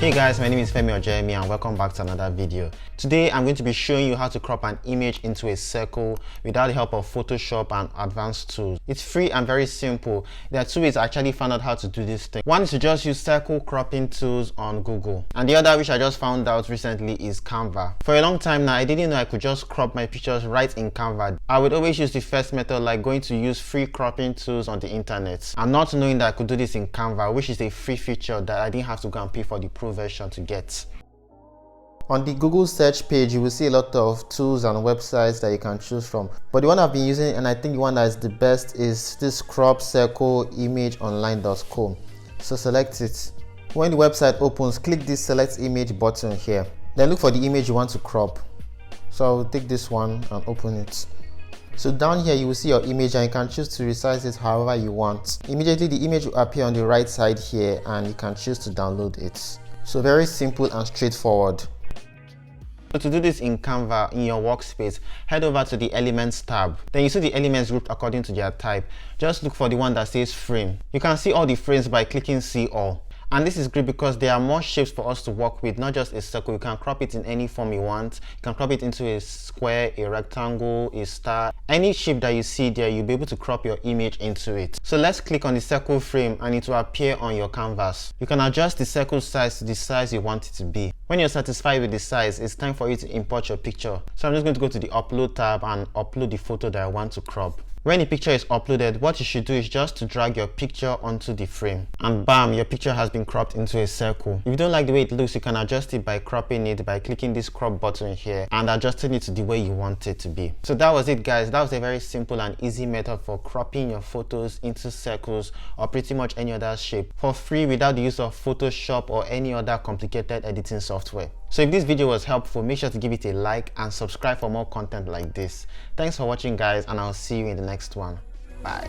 Hey guys, my name is Femi or Jeremy and welcome back to another video. Today I'm going to be showing you how to crop an image into a circle without the help of Photoshop and advanced tools. It's free and very simple. There are two ways I actually found out how to do this thing. One is to just use circle cropping tools on Google, and the other, which I just found out recently, is Canva. For a long time now, I didn't know I could just crop my pictures right in Canva. I would always use the first method, like going to use free cropping tools on the internet, and not knowing that I could do this in Canva, which is a free feature that I didn't have to go and pay for the pro version to get. On the Google search page, you will see a lot of tools and websites that you can choose from, but the one I've been using, and I think the one that is the best, is this cropcircleimageonline.com. So select it. When the website opens, click this select image button here, then look for the image you want to crop. So I'll take this one and open it. So down here you will see your image, and you can choose to resize it however you want. Immediately the image will appear on the right side here, and you can choose to download it. So very simple and straightforward. So to do this in Canva, in your workspace, head over to the Elements tab. Then you see the elements grouped according to their type. Just look for the one that says frame. You can see all the frames by clicking see all. And this is great because there are more shapes for us to work with, not just a circle. You can crop it in any form you want. You can crop it into a square, a rectangle, a star. Any shape that you see there, you'll be able to crop your image into it. So let's click on the circle frame and it will appear on your canvas. You can adjust the circle size to the size you want it to be. When you're satisfied with the size, it's time for you to import your picture. So I'm just going to go to the Upload tab and upload the photo that I want to crop. When the picture is uploaded, what you should do is just to drag your picture onto the frame, and bam, your picture has been cropped into a circle. If you don't like the way it looks, you can adjust it by cropping it by clicking this crop button here and adjusting it to the way you want it to be. So that was it, guys. That was a very simple and easy method for cropping your photos into circles or pretty much any other shape for free without the use of Photoshop or any other complicated editing software. So if this video was helpful, make sure to give it a like and subscribe for more content like this. Thanks for watching, guys, and I'll see you in the next one. Bye.